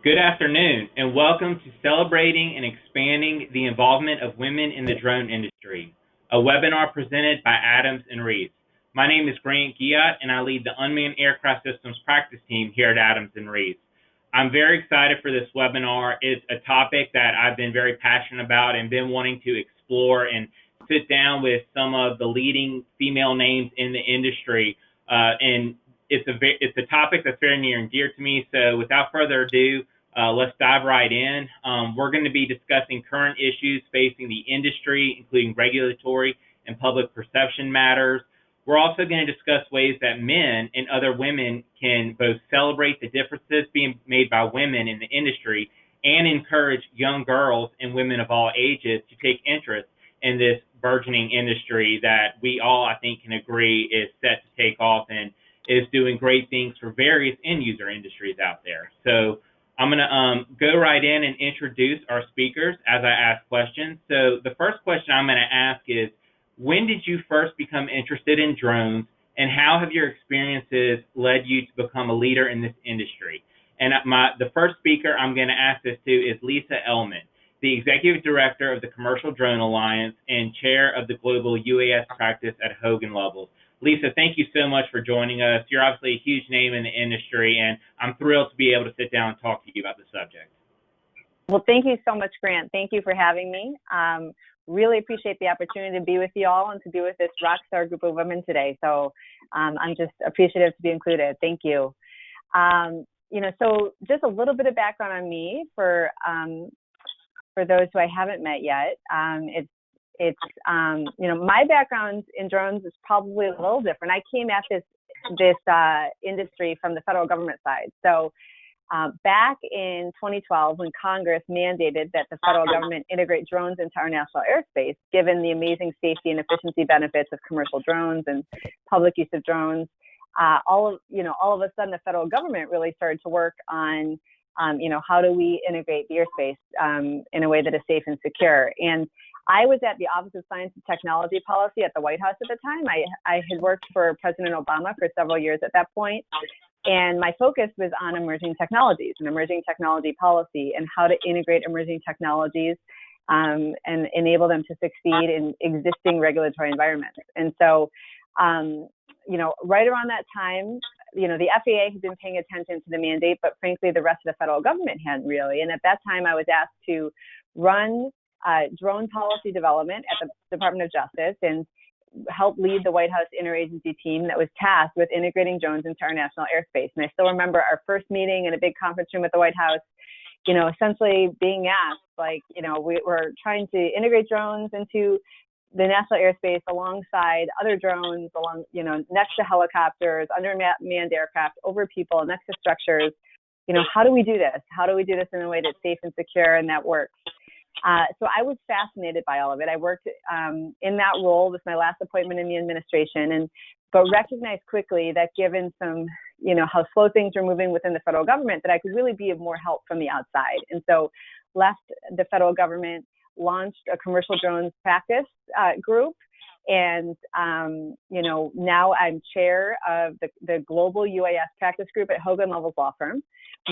Good afternoon, and welcome to Celebrating and Expanding the Involvement of Women in the Drone Industry, a webinar presented by Adams and Reeves. My name is Grant Guillot, and I lead the Unmanned Aircraft Systems practice team here at Adams and Reeves. I'm very excited for this webinar. It's a topic that I've been very passionate about and been wanting to explore and sit down with some of the leading female names in the industry. And it's a topic that's very near and dear to me. So without further ado, let's dive right in. We're going to be discussing current issues facing the industry, including regulatory and public perception matters. We're also going to discuss ways that men and other women can both celebrate the differences being made by women in the industry and encourage young girls and women of all ages to take interest in this burgeoning industry that we all, I think, can agree is set to take off and is doing great things for various end-user industries out there. So I'm going to go right in and introduce our speakers as I ask questions. So the first question I'm going to ask is, when did you first become interested in drones, and how have your experiences led you to become a leader in this industry? And the first speaker I'm going to ask this to is Lisa Ellman, the Executive Director of the Commercial Drone Alliance and Chair of the Global UAS Practice at Hogan Lovells. Lisa, thank you so much for joining us. You're obviously a huge name in the industry, and I'm thrilled to be able to sit down and talk to you about the subject. Well, thank you so much, Grant. Thank you for having me. Really appreciate the opportunity to be with you all and to be with this rockstar group of women today. So I'm just appreciative to be included. Thank you. So just a little bit of background on me for those who I haven't met yet. My background in drones is probably a little different. I came at this industry from the federal government side. So back in 2012, when Congress mandated that the federal government integrate drones into our national airspace, given the amazing safety and efficiency benefits of commercial drones and public use of drones, all of a sudden the federal government really started to work on, how do we integrate the airspace in a way that is safe and secure. And I was at the Office of Science and Technology Policy at the White House at the time. I had worked for President Obama for several years at that point, and my focus was on emerging technologies and emerging technology policy and how to integrate emerging technologies and enable them to succeed in existing regulatory environments. And so, right around that time, the FAA had been paying attention to the mandate, but frankly, the rest of the federal government hadn't really. And at that time, I was asked to run drone policy development at the Department of Justice and help lead the White House interagency team that was tasked with integrating drones into our national airspace. And I still remember our first meeting in a big conference room at the White House, essentially being asked, we were trying to integrate drones into the national airspace alongside other drones, next to helicopters, under manned aircraft, over people, next to structures. How do we do this? How do we do this in a way that's safe and secure and that works? So I was fascinated by all of it. I worked in that role with my last appointment in the administration, but recognized quickly that given some, how slow things were moving within the federal government, that I could really be of more help from the outside. And so left the federal government, launched a commercial drones practice group. And, now I'm chair of the Global UAS Practice Group at Hogan Lovells Law Firm,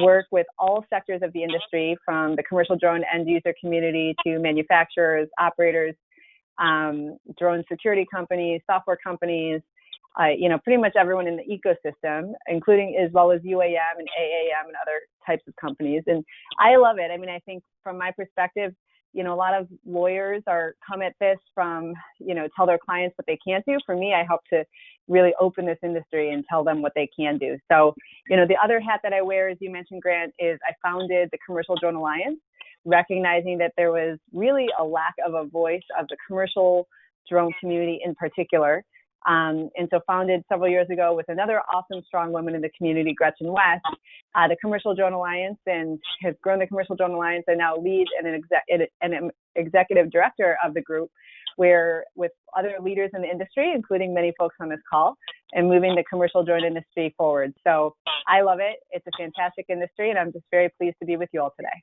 work with all sectors of the industry, from the commercial drone end user community to manufacturers, operators, drone security companies, software companies, pretty much everyone in the ecosystem, including as well as UAM and AAM and other types of companies. And I love it. I think from my perspective, a lot of lawyers come at this from, tell their clients what they can't do. For me, I hope to really open this industry and tell them what they can do. So, the other hat that I wear, as you mentioned, Grant, is I founded the Commercial Drone Alliance, recognizing that there was really a lack of a voice of the commercial drone community in particular. And so founded several years ago with another awesome, strong woman in the community, Gretchen West, the Commercial Drone Alliance, and has grown the Commercial Drone Alliance and now leads an executive director of the group, where with other leaders in the industry, including many folks on this call, and moving the commercial drone industry forward. So I love it. It's a fantastic industry, and I'm just very pleased to be with you all today.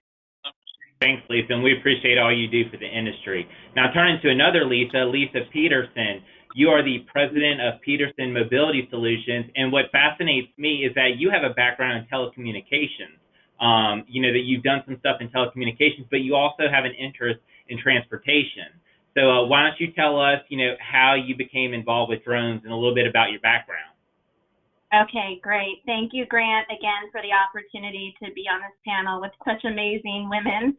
Thanks, Lisa, and we appreciate all you do for the industry. Now, turning to another Lisa, Lisa Peterson. You are the president of Peterson Mobility Solutions, and what fascinates me is that you have a background in telecommunications. that you've done some stuff in telecommunications, but you also have an interest in transportation. So why don't you tell us, how you became involved with drones and a little bit about your background? Okay, great. Thank you, Grant, again, for the opportunity to be on this panel with such amazing women.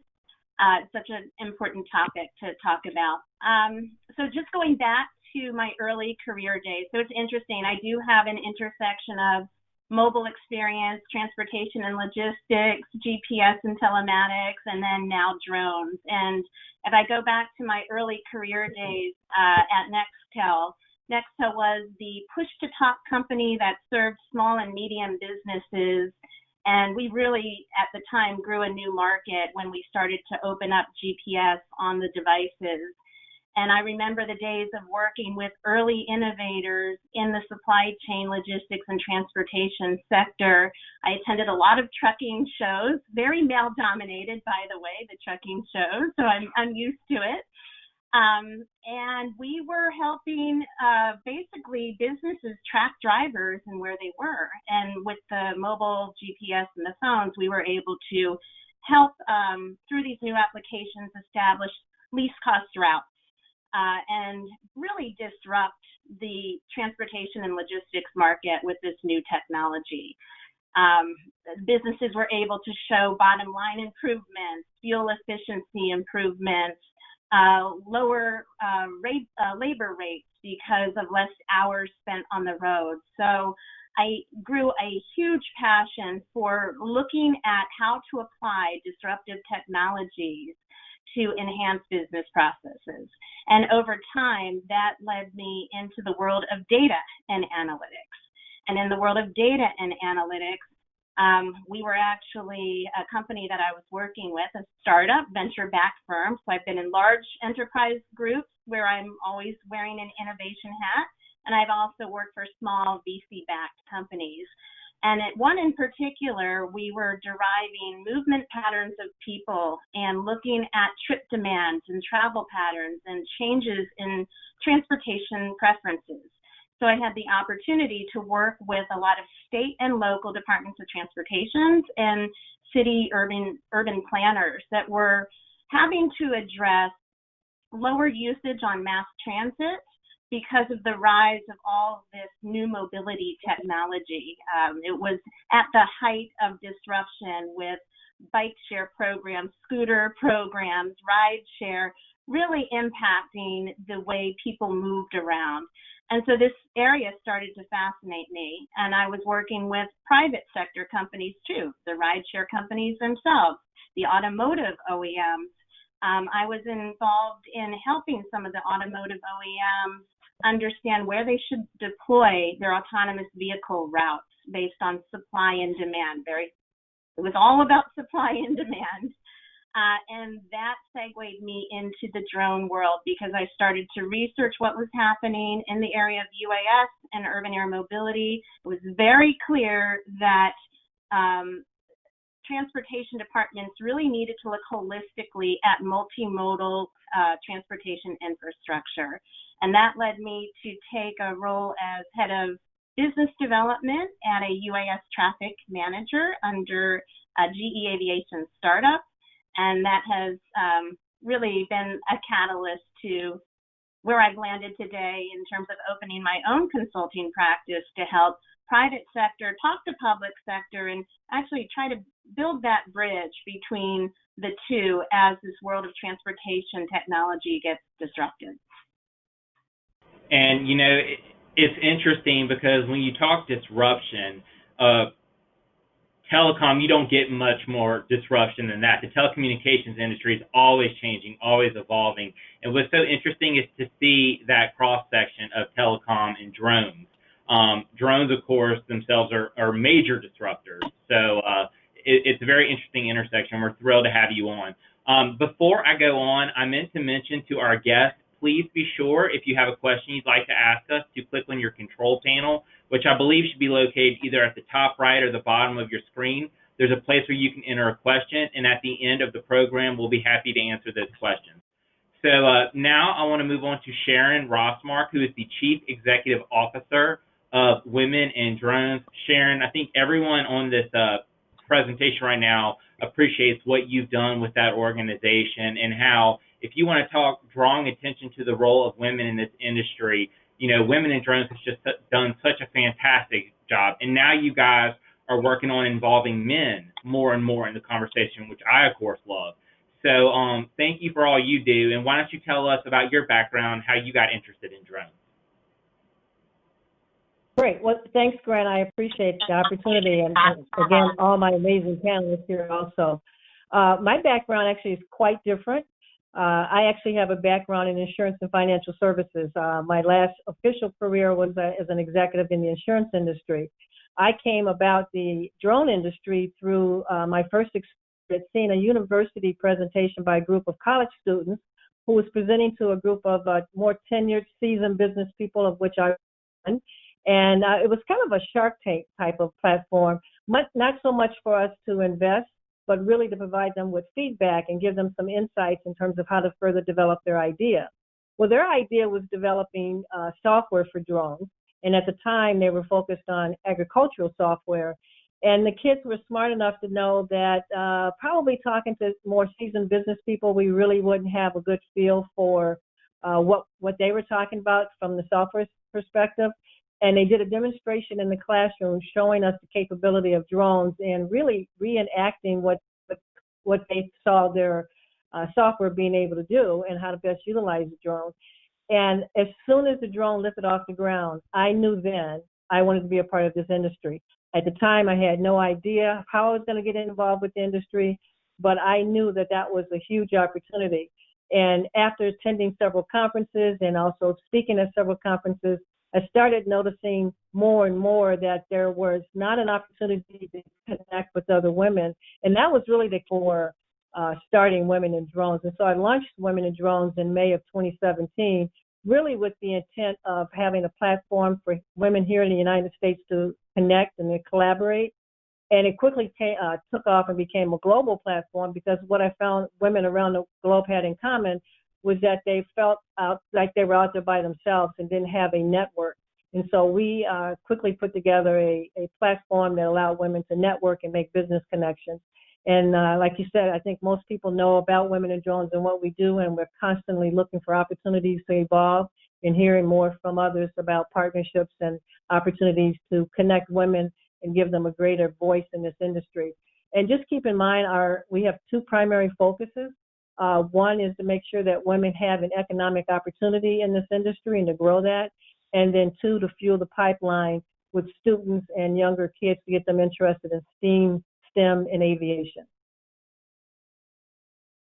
Such an important topic to talk about. So just going back to my early career days, so it's interesting. I do have an intersection of mobile experience, transportation and logistics, GPS and telematics, and then now drones. And if I go back to my early career days at Nextel was the push-to-talk company that served small and medium businesses. And we really, at the time, grew a new market when we started to open up GPS on the devices. And I remember the days of working with early innovators in the supply chain, logistics, and transportation sector. I attended a lot of trucking shows, very male-dominated, by the way, the trucking shows, so I'm used to it. And we were helping basically businesses track drivers and where they were. And with the mobile GPS and the phones, we were able to help through these new applications establish least cost routes and really disrupt the transportation and logistics market with this new technology. Businesses were able to show bottom line improvements, fuel efficiency improvements, lower labor rates because of less hours spent on the road. So I grew a huge passion for looking at how to apply disruptive technologies to enhance business processes. And over time, that led me into the world of data and analytics. And in the world of data and analytics, we were actually a company that I was working with, a startup, venture-backed firm. So I've been in large enterprise groups where I'm always wearing an innovation hat. And I've also worked for small VC-backed companies. And at one in particular, we were deriving movement patterns of people and looking at trip demands and travel patterns and changes in transportation preferences. So I had the opportunity to work with a lot of state and local departments of transportation and city urban planners that were having to address lower usage on mass transit because of the rise of all this new mobility technology. It was at the height of disruption with bike share programs, scooter programs, ride share, really impacting the way people moved around. And so this area started to fascinate me, and I was working with private sector companies too, the rideshare companies themselves, the automotive OEMs. I was involved in helping some of the automotive OEMs understand where they should deploy their autonomous vehicle routes based on supply and demand. It was all about supply and demand. And that segued me into the drone world because I started to research what was happening in the area of UAS and urban air mobility. It was very clear that transportation departments really needed to look holistically at multimodal transportation infrastructure. And that led me to take a role as head of business development at a UAS traffic manager under a GE Aviation startup. And that has really been a catalyst to where I've landed today in terms of opening my own consulting practice to help private sector talk to public sector and actually try to build that bridge between the two as this world of transportation technology gets disrupted. And, it's interesting because when you talk disruption, telecom, you don't get much more disruption than that. The telecommunications industry is always changing, always evolving. And what's so interesting is to see that cross-section of telecom and drones. Drones, of course, themselves are major disruptors. So it's a very interesting intersection. We're thrilled to have you on. Before I go on, I meant to mention to our guests, please be sure if you have a question you'd like to ask us to click on your control panel, which I believe should be located either at the top right or the bottom of your screen. There's a place where you can enter a question, and at the end of the program, we'll be happy to answer those questions. So now I want to move on to Sharon Rossmark, who is the Chief Executive Officer of Women in Drones. Sharon, I think everyone on this presentation right now appreciates what you've done with that organization, and how, if you want to talk drawing attention to the role of women in this industry, Women in Drones has just done such a fantastic job. And now you guys are working on involving men more and more in the conversation, which I, of course, love. So thank you for all you do. And why don't you tell us about your background, how you got interested in drones? Great. Well, thanks, Grant. I appreciate the opportunity. And again, all my amazing panelists here also. My background actually is quite different. I actually have a background in insurance and financial services. My last official career was as an executive in the insurance industry. I came about the drone industry through my first experience seeing a university presentation by a group of college students who was presenting to a group of more tenured, seasoned business people, of which I was one. And it was kind of a Shark Tank type of platform, not so much for us to invest, but really to provide them with feedback and give them some insights in terms of how to further develop their idea. Well, their idea was developing software for drones, and at the time they were focused on agricultural software. And the kids were smart enough to know that probably talking to more seasoned business people, we really wouldn't have a good feel for what they were talking about from the software perspective. And they did a demonstration in the classroom showing us the capability of drones and really reenacting what they saw their software being able to do and how to best utilize the drone. And as soon as the drone lifted off the ground, I knew then I wanted to be a part of this industry. At the time, I had no idea how I was going to get involved with the industry, but I knew that that was a huge opportunity. And after attending several conferences and also speaking at several conferences, I started noticing more and more that there was not an opportunity to connect with other women. And that was really the core starting Women in Drones. And so I launched Women in Drones in May of 2017, really with the intent of having a platform for women here in the United States to connect and to collaborate. And it quickly took off and became a global platform, because what I found women around the globe had in common was that they felt like they were out there by themselves and didn't have a network. And so we quickly put together a platform that allowed women to network and make business connections. And like you said, I think most people know about Women in Drones and what we do, and we're constantly looking for opportunities to evolve and hearing more from others about partnerships and opportunities to connect women and give them a greater voice in this industry. And just keep in mind, we have two primary focuses. One is to make sure that women have an economic opportunity in this industry and to grow that. And then two, to fuel the pipeline with students and younger kids to get them interested in STEM, and aviation.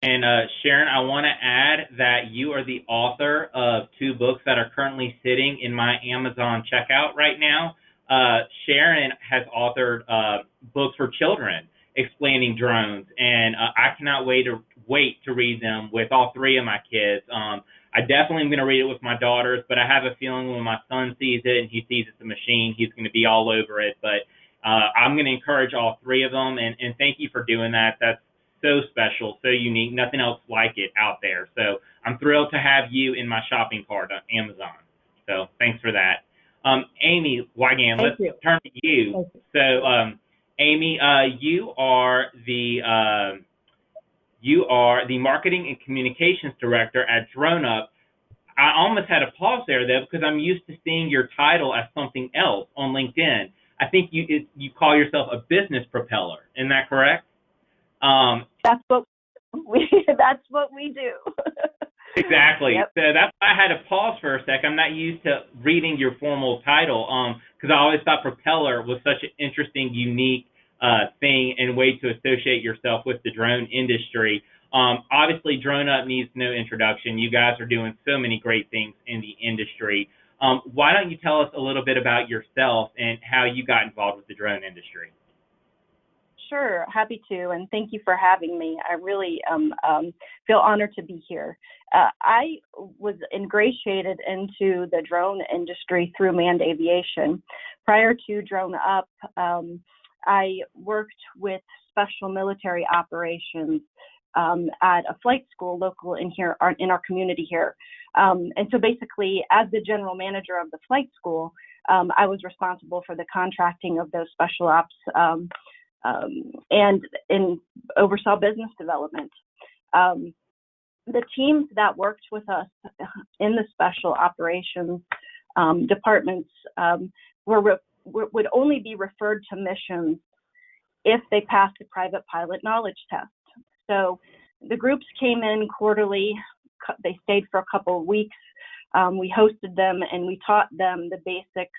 And Sharon, I want to add that you are the author of 2 books that are currently sitting in my Amazon checkout right now. Sharon has authored books for children explaining drones, and I cannot wait to read them with all 3 of my kids. I definitely am going to read it with my daughters, but I have a feeling when my son sees it and he sees it's a machine, he's going to be all over it. But I'm going to encourage all 3 of them, and thank you for doing that. That's so special, so unique, nothing else like it out there. So I'm thrilled to have you in my shopping cart on Amazon. So thanks for that. Amy Wygan, let's turn to you. So Amy, you are the marketing and communications director at DroneUp. I almost had to pause there, though, because I'm used to seeing your title as something else on LinkedIn. I think you call yourself a business propeller. Isn't that correct? That's what we do. Exactly. Yep. So that's why I had to pause for a sec. I'm not used to reading your formal title, because I always thought propeller was such an interesting, unique thing and way to associate yourself with the drone industry. Obviously, DroneUp needs no introduction. You guys are doing so many great things in the industry. Why don't you tell us a little bit about yourself and how you got involved with the drone industry? Sure, happy to, and thank you for having me. I really feel honored to be here. I was ingratiated into the drone industry through manned aviation. Prior to DroneUp, I worked with special military operations at a flight school local in our community here. And so basically, as the general manager of the flight school, I was responsible for the contracting of those special ops and oversaw business development. The teams that worked with us in the special operations departments would only be referred to missions if they passed a private pilot knowledge test. So the groups came in quarterly. They stayed for a couple of weeks. We hosted them and we taught them the basics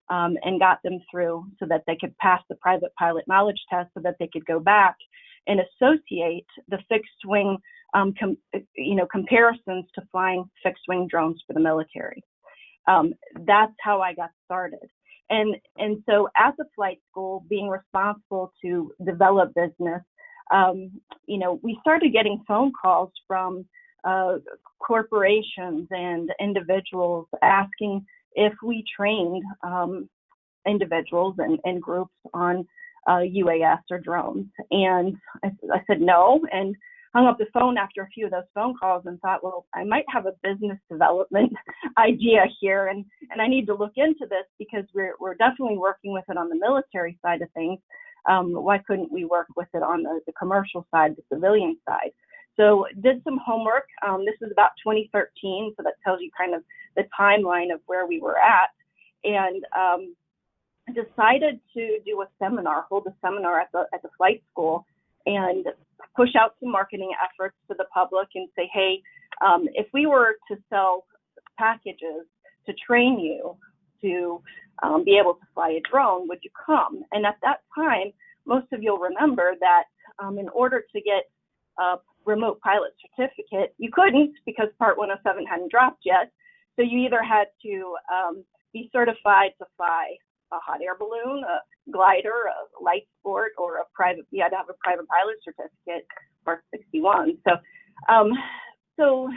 and got them through so that they could pass the private pilot knowledge test so that they could go back and associate the fixed wing comparisons to flying fixed wing drones for the military. That's how I got started. And so as a flight school, being responsible to develop business, we started getting phone calls from corporations and individuals asking if we trained individuals and groups on UAS or drones. And I said no, and hung up the phone after a few of those phone calls and thought, well, I might have a business development idea here, and I need to look into this because we're definitely working with it on the military side of things. Why couldn't we work with it on the commercial side, the civilian side? So did some homework. This was about 2013, so that tells you kind of the timeline of where we were at, and decided to do a seminar, hold a seminar at the flight school, and push out some marketing efforts to the public and say, hey, if we were to sell packages to train you to be able to fly a drone, would you come? And at that time, most of you'll remember that in order to get a remote pilot certificate, you couldn't because Part 107 hadn't dropped yet. So you either had to be certified to fly a hot air balloon, a glider, a light sport, or you had to have a private pilot certificate, Part 61. So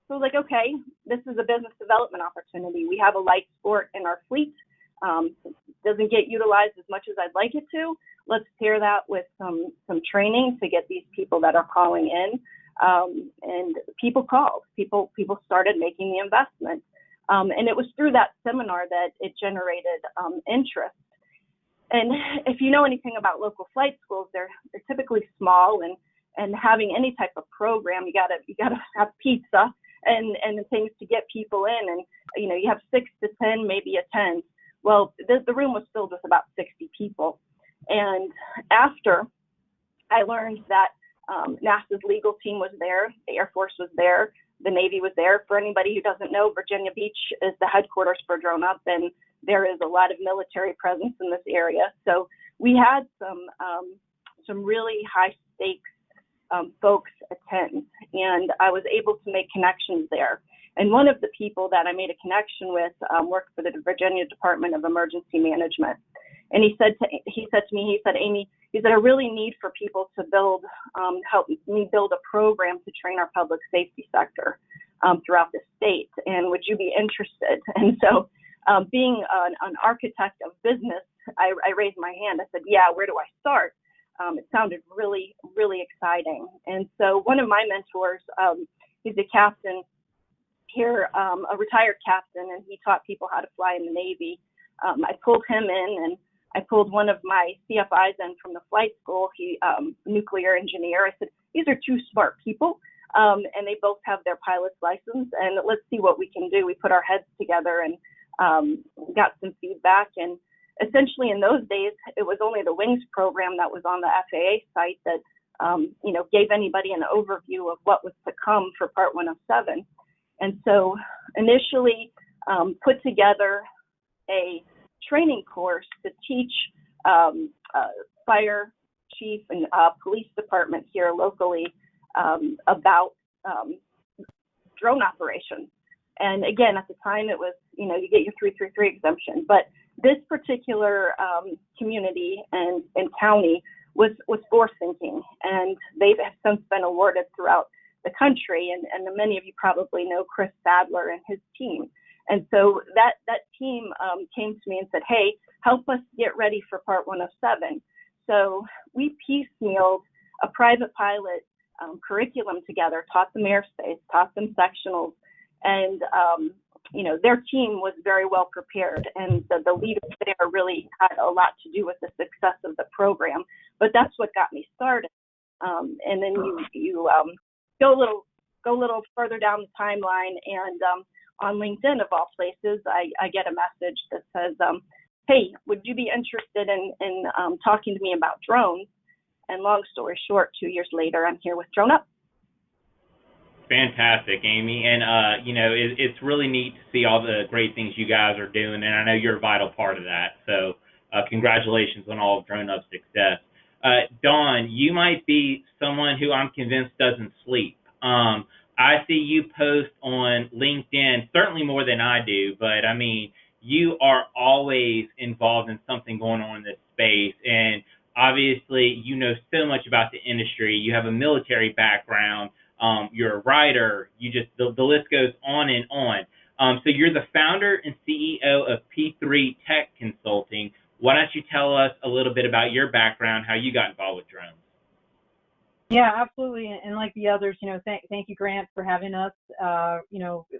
like, okay, this is a business development opportunity. We have a light sport in our fleet. Doesn't get utilized as much as I'd like it to. Let's pair that with some training to get these people that are calling in. And people called. People started making the investment. And it was through that seminar that it generated interest. And if you know anything about local flight schools, they're typically small, and having any type of program, you gotta have pizza and things to get people in, and you have 6 to 10, maybe attend. Well, the room was filled with about 60 people, and after I learned that NASA's legal team was there, the Air Force was there, the Navy was there. For anybody who doesn't know, Virginia Beach is the headquarters for Drone Up, and there is a lot of military presence in this area. So we had some really high stakes folks attend, and I was able to make connections there. And one of the people that I made a connection with worked for the Virginia Department of Emergency Management. And he said to me, Amy, I really need for people to help me build a program to train our public safety sector throughout the state. And would you be interested? And so being an architect of business, I raised my hand. I said, yeah, where do I start? It sounded really, really exciting. And so one of my mentors, he's a captain here, a retired captain, and he taught people how to fly in the Navy. I pulled him in, and I pulled one of my CFIs in from the flight school, nuclear engineer. I said, these are two smart people, and they both have their pilot's license, and let's see what we can do. We put our heads together and got some feedback. And essentially in those days, it was only the Wings program that was on the FAA site that, gave anybody an overview of what was to come for Part 107. And so initially put together a training course to teach fire chief and police department here locally about drone operations. And again, at the time it was, you get your 333 exemption, but this particular community and county was forward thinking, and they have since been awarded throughout the country. And many of you probably know Chris Sadler and his team. And so that team came to me and said, hey, help us get ready for Part 107. So we piecemealed a private pilot curriculum together, taught them airspace, taught them sectionals, and their team was very well prepared, and the leaders there really had a lot to do with the success of the program. but that's what got me started. And then you go a little further down the timeline, and on LinkedIn, of all places, I get a message that says, hey, would you be interested in talking to me about drones? And long story short, 2 years later, I'm here with Drone Up. Fantastic, Amy. And, it's really neat to see all the great things you guys are doing, and I know you're a vital part of that. So congratulations on all of Drone Up's success. Dawn, you might be someone who I'm convinced doesn't sleep. I see you post on LinkedIn, certainly more than I do, but I mean, you are always involved in something going on in this space, and obviously you know so much about the industry. You have a military background, you're a writer, the list goes on and on. So you're the founder and CEO of P3 Tech Consulting. Why don't you tell us a little bit about your background, how you got involved with drones? Yeah, absolutely. And like the others, thank you, Grant, for having us.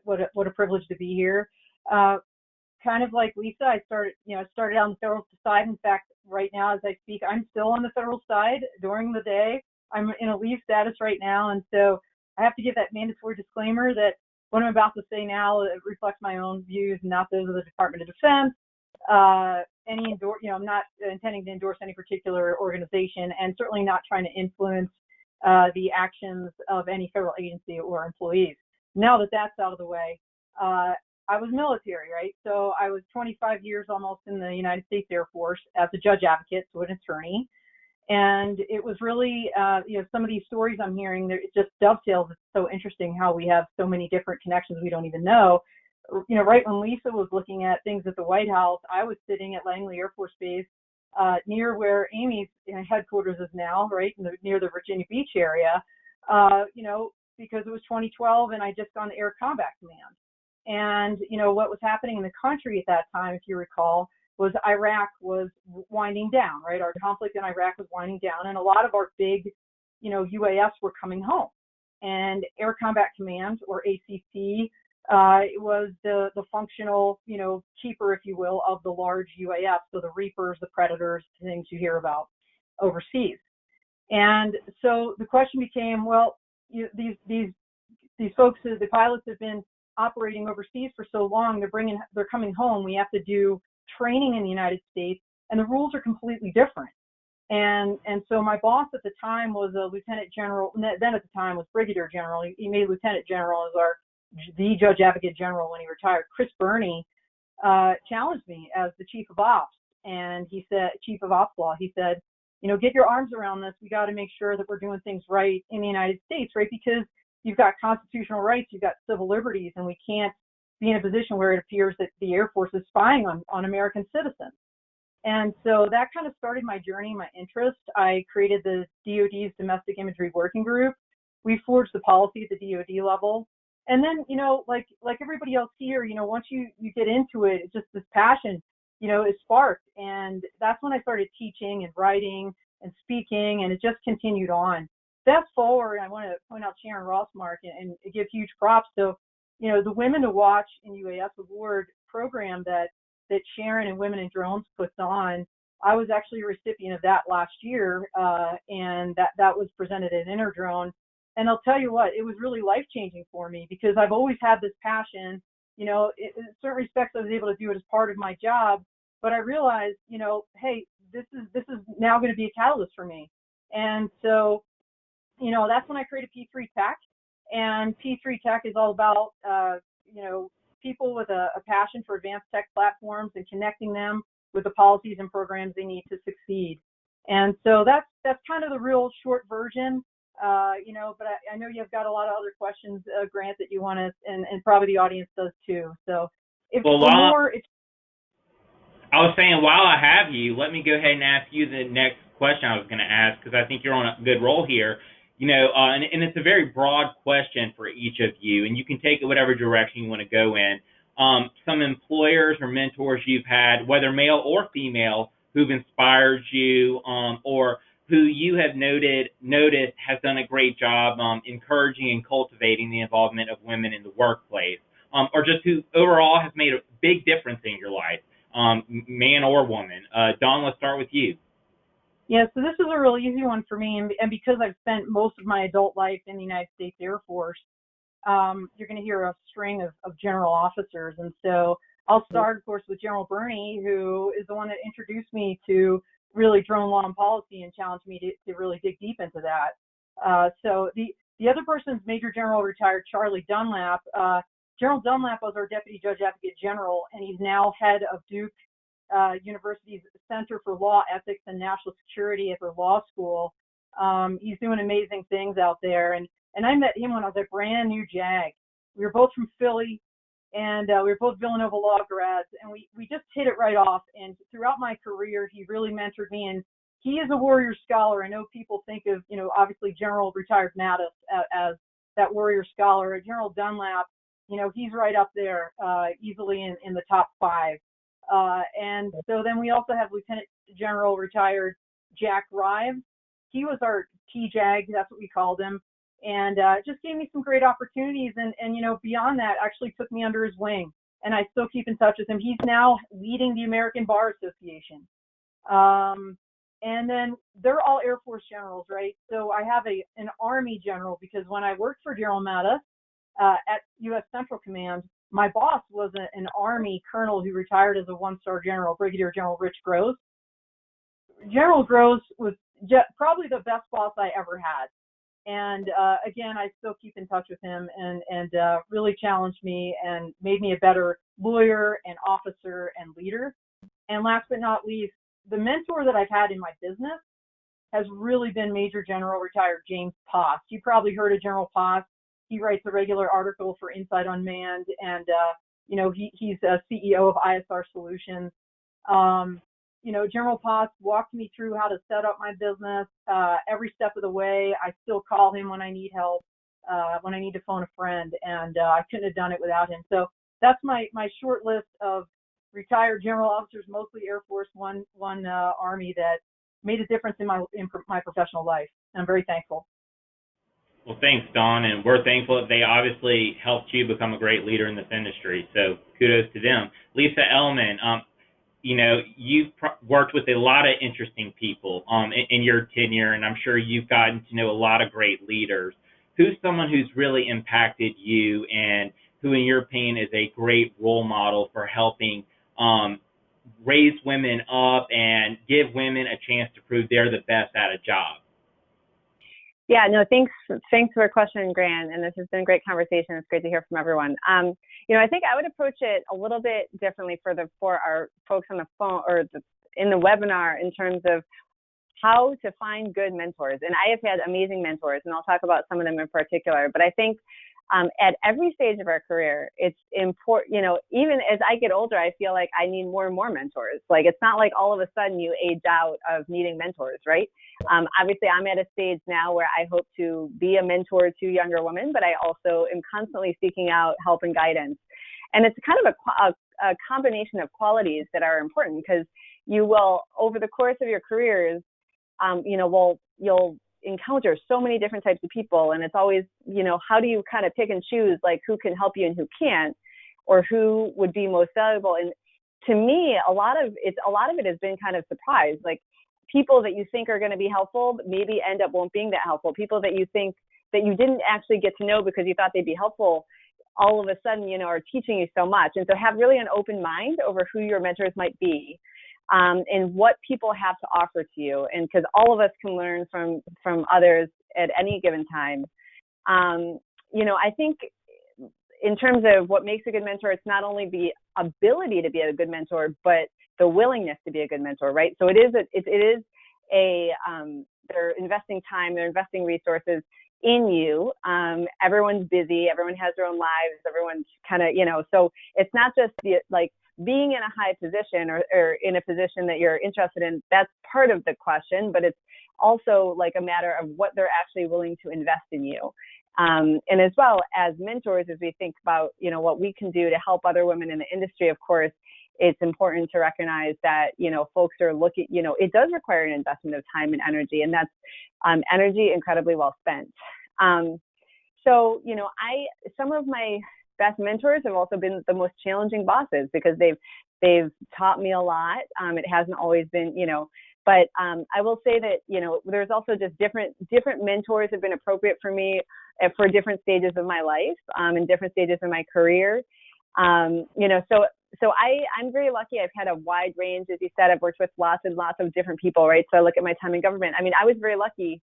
What a privilege to be here. Kind of like Lisa, I started on the federal side. In fact, right now as I speak, I'm still on the federal side during the day. I'm in a leave status right now, and so I have to give that mandatory disclaimer that what I'm about to say now reflects my own views, not those of the Department of Defense. I'm not intending to endorse any particular organization, and certainly not trying to influence the actions of any federal agency or employees. Now that that's out of the way, I was military, right? So I was 25 years almost in the United States Air Force as a judge advocate, so an attorney. And it was really, some of these stories I'm hearing, it just dovetails. It's so interesting how we have so many different connections we don't even know. Right when Lisa was looking at things at the White House, I was sitting at Langley Air Force Base, near where Amy's headquarters is now, right, near the Virginia Beach area, because it was 2012 and I just gone to Air Combat Command. And, what was happening in the country at that time, if you recall, was Iraq was winding down, right? Our conflict in Iraq was winding down, and a lot of our big, UAS were coming home. And Air Combat Command, or ACC, it was the functional, keeper, if you will, of the large UAS, so the Reapers, the Predators, things you hear about overseas. And so the question became, well, these folks, the pilots have been operating overseas for so long, they're coming home. We have to do training in the United States, and the rules are completely different. And so my boss at the time was a lieutenant general. Then at the time was brigadier general. He made lieutenant general as the judge advocate general when he retired. Chris Burney challenged me as the chief of ops, and he said, chief of ops law. He said, get your arms around this. We got to make sure that we're doing things right in the United States, right? Because you've got constitutional rights, you've got civil liberties, and we can't be in a position where it appears that the Air Force is spying on American citizens. And so that kind of started my journey, my interest. I created the DoD's Domestic Imagery Working Group. We forged the policy at the DoD level. And then, like everybody else here, once you get into it, it's just this passion, is sparked. And that's when I started teaching and writing and speaking, and it just continued on. Fast forward, I want to point out Sharon Rossmark and give huge props to, the Women to Watch in UAS Award program that Sharon and Women in Drones puts on. I was actually a recipient of that last year, and that was presented at Interdrone. And I'll tell you what, it was really life-changing for me because I've always had this passion. In certain respects, I was able to do it as part of my job, but I realized, hey, this is now going to be a catalyst for me. And so, that's when I created P3 Tech. And P3 Tech is all about, people with a passion for advanced tech platforms and connecting them with the policies and programs they need to succeed. And so that's kind of the real short version, but I know you've got a lot of other questions, Grant, that you want to, and probably the audience does too. So I was saying, while I have you, let me go ahead and ask you the next question I was going to ask, because I think you're on a good roll here. And it's a very broad question for each of you, and you can take it whatever direction you want to go in. Some employers or mentors you've had, whether male or female, who've inspired you, or who you have noticed has done a great job encouraging and cultivating the involvement of women in the workplace, or just who overall has made a big difference in your life, man or woman. Dawn, let's start with you. Yeah, so this is a really easy one for me, and because I've spent most of my adult life in the United States Air Force, you're going to hear a string of general officers. And so I'll start, of course, with General Burney, who is the one that introduced me to really drone law and policy and challenged me to really dig deep into that. So the other person is Major General retired Charlie Dunlap. General Dunlap was our Deputy Judge Advocate General, and he's now head of Duke University's Center for Law, Ethics, and National Security at their law school. He's doing amazing things out there. And I met him when I was a brand new JAG. We were both from Philly, and we were both Villanova Law grads, and we just hit it right off. And throughout my career, he really mentored me, and he is a warrior scholar. I know people think of, obviously General retired Mattis as that warrior scholar. General Dunlap, he's right up there, easily in the top 5. And so then we also have Lieutenant General retired Jack Rives. He was our TJAG, that's what we called him, and just gave me some great opportunities. And beyond that, actually took me under his wing, and I still keep in touch with him. He's now leading the American Bar Association. And then they're all Air Force generals, right? So I have an Army general, because when I worked for General Mattis at U.S. Central Command, my boss was an Army colonel who retired as a 1-star general, Brigadier General Rich Gross. General Gross was probably the best boss I ever had. And again, I still keep in touch with him, and really challenged me and made me a better lawyer and officer and leader. And last but not least, the mentor that I've had in my business has really been Major General retired James Poss. You probably heard of General Poss. He writes a regular article for Inside Unmanned, and he's a CEO of ISR Solutions. General Potts walked me through how to set up my business every step of the way. I still call him when I need help, when I need to phone a friend, and I couldn't have done it without him. So that's my short list of retired general officers, mostly Air Force, one Army, that made a difference in my professional life. I'm very thankful. Well, thanks, Dawn, and we're thankful that they obviously helped you become a great leader in this industry, so kudos to them. Lisa Ellman, you've worked with a lot of interesting people in your tenure, and I'm sure you've gotten to know a lot of great leaders. Who's someone who's really impacted you, and who, in your opinion, is a great role model for helping raise women up and give women a chance to prove they're the best at a job? Yeah, no, thanks for the question, Grant. And this has been a great conversation. It's great to hear from everyone. I think I would approach it a little bit differently for our folks on the phone or in the webinar, in terms of how to find good mentors. And I have had amazing mentors, and I'll talk about some of them in particular. But I think at every stage of our career, it's important, even as I get older, I feel like I need more and more mentors. Like, it's not like all of a sudden you age out of needing mentors, right? Obviously, I'm at a stage now where I hope to be a mentor to younger women, but I also am constantly seeking out help and guidance. And it's kind of a combination of qualities that are important, because you will, over the course of your careers, you'll encounter so many different types of people, and it's always, how do you kind of pick and choose, like, who can help you and who can't, or who would be most valuable? And to me, a lot of it has been kind of surprise, like people that you think are going to be helpful, but maybe end up won't being that helpful. People that you think that you didn't actually get to know because you thought they'd be helpful, all of a sudden, are teaching you so much. And so have really an open mind over who your mentors might be. And what people have to offer to you, and because all of us can learn from others at any given time. I think in terms of what makes a good mentor, it's not only the ability to be a good mentor, but the willingness to be a good mentor, right? So they're investing time, they're investing resources in you. Everyone's busy, everyone has their own lives, everyone's kind of, so it's not just being in a high position or in a position that you're interested in. That's part of the question, but it's also like a matter of what they're actually willing to invest in you. And as well as mentors, as we think about, what we can do to help other women in the industry, of course, it's important to recognize that, folks are looking, it does require an investment of time and energy, and that's energy incredibly well spent. Some of my best mentors have also been the most challenging bosses, because they've taught me a lot. It hasn't always been, But I will say that, there's also just different mentors have been appropriate for me for different stages of my life and different stages of my career. So I'm very lucky. I've had a wide range, as you said. I've worked with lots and lots of different people, right? So I look at my time in government. I mean, I was very lucky.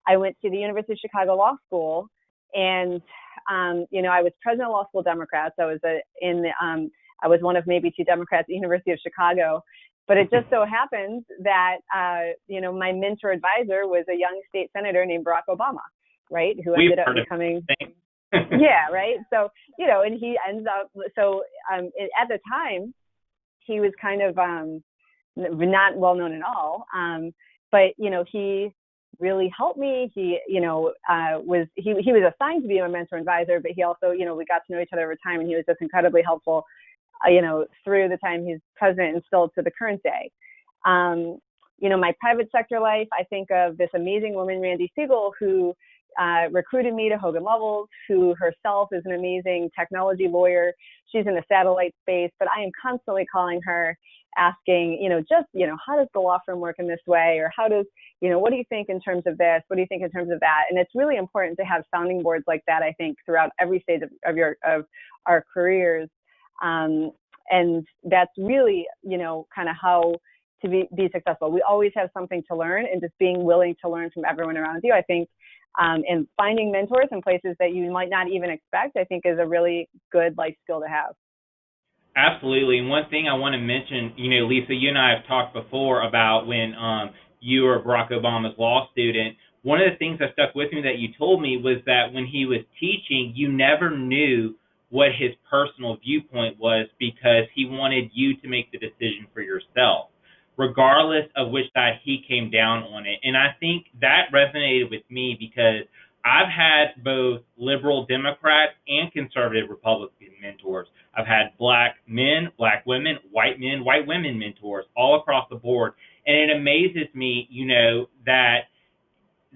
I went to the University of Chicago Law School, and I was president of Law School Democrats. I was one of maybe 2 Democrats at the University of Chicago. But it just so happens that my mentor advisor was a young state senator named Barack Obama, right? Who ended up becoming yeah, right. So and he ends up at the time he was kind of not well known at all, but he really helped me. He was assigned to be my mentor advisor, but he also we got to know each other over time, and he was just incredibly helpful through the time he's president and still to the current day. My private sector life, I think of this amazing woman, Randy Siegel, who recruited me to Hogan Lovells, who herself is an amazing technology lawyer. She's in the satellite space, but I am constantly calling her, asking, how does the law firm work in this way? Or how does, what do you think in terms of this? What do you think in terms of that? And it's really important to have sounding boards like that, I think, throughout every stage of our careers. And that's really, kind of how to be successful. We always have something to learn, and just being willing to learn from everyone around you, I think, and finding mentors in places that you might not even expect, I think is a really good life skill to have. Absolutely. And one thing I want to mention, Lisa, you and I have talked before about when you were Barack Obama's law student. One of the things that stuck with me that you told me was that when he was teaching, you never knew what his personal viewpoint was, because he wanted you to make the decision for yourself, regardless of which side he came down on it. And I think that resonated with me, because I've had both liberal Democrats and conservative Republican mentors. I've had black men, black women, white men, white women mentors all across the board. And it amazes me,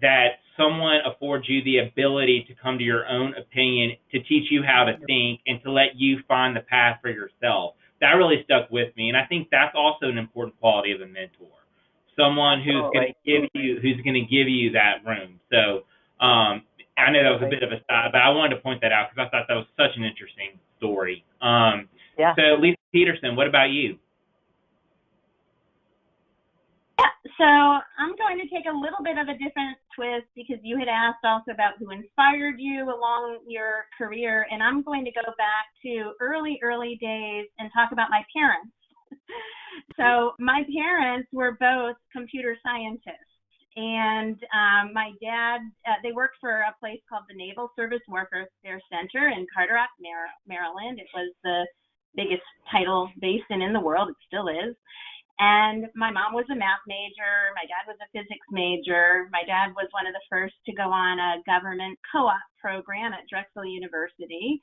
that someone affords you the ability to come to your own opinion, to teach you how to think, and to let you find the path for yourself. That really stuck with me, and I think that's also an important quality of a mentor. Someone who's going to give you that room. So I know that was a bit of a side, but I wanted to point that out because I thought that was such an interesting story. So Lisa Peterson, what about you? So I'm going to take a little bit of a different twist, because you had asked also about who inspired you along your career, and I'm going to go back to early days and talk about my parents. So my parents were both computer scientists, and my dad, they worked for a place called the Naval Service Warfare Center in Carteret, Maryland. It was the biggest tidal basin in the world. It still is. And my mom was a math major. My dad was a physics major. My dad was one of the first to go on a government co-op program at Drexel University.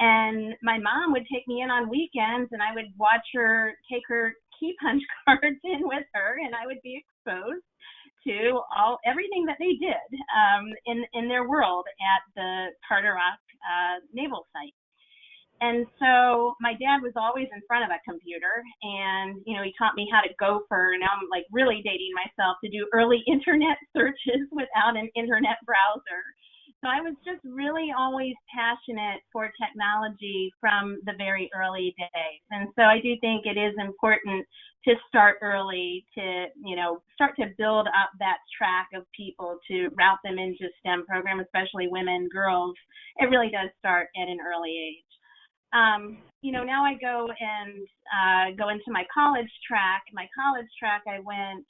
And my mom would take me in on weekends, and I would watch her take her key punch cards in with her, and I would be exposed to everything that they did in their world at the Carteret naval site. And so my dad was always in front of a computer, and, he taught me how to gopher. Now I'm like really dating myself, to do early internet searches without an internet browser. So I was just really always passionate for technology from the very early days. And so I do think it is important to start early, to, start to build up that track of people, to route them into STEM program, especially women, girls. It really does start at an early age. Now I go into my college track. My college track, I went